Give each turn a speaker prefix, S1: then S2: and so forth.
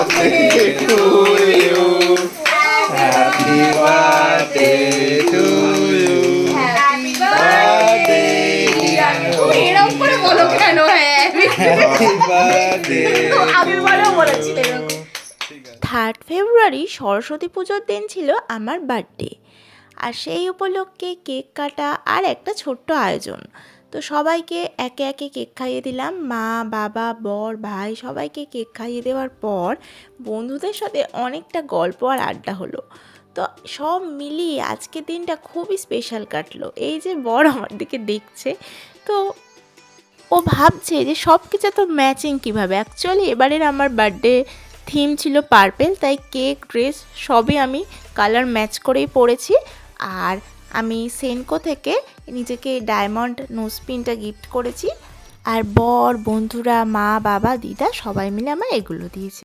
S1: birthday to you. Happy birthday to you.
S2: Happy
S1: birthday, dear.
S2: এরকম করে বলো কেন? হ্যাঁ
S1: Happy birthday.
S2: আগের বারেও বলেছিলে এরকম।
S3: 3rd ফেব্রুয়ারি সরস্বতী পুজোর দিন ছিল আমার বার্থডে। আর সেই উপলক্ষে কেক কাটা আর একটা ছোট্ট আয়োজন। তো সবাইকে একে একে কেক খাইয়ে দিলাম। মা, বাবা, বর, ভাই সবাইকে কেক খাইয়ে দেওয়ার পর বন্ধুদের সাথে অনেকটা গল্প আর আড্ডা হলো। তো সব মিলিয়ে আজকের দিনটা খুবই স্পেশাল কাটলো। এই যে বর আমার দিকে দেখছে, তো ও ভাবছে যে সব কিছু তো ম্যাচিং কীভাবে। অ্যাকচুয়ালি এবারের আমার বার্থডে থিম ছিল পার্পেল, তাই কেক, ড্রেস সবই আমি কালার ম্যাচ করেই পরেছি। আর আমি সেনকো থেকে নিজেকে ডায়মন্ড নোজপিনটা গিফট করেছি। আর বর, বন্ধুরা, মা, বাবা, দিদা সবাই মিলে আমার এগুলো দিয়েছে।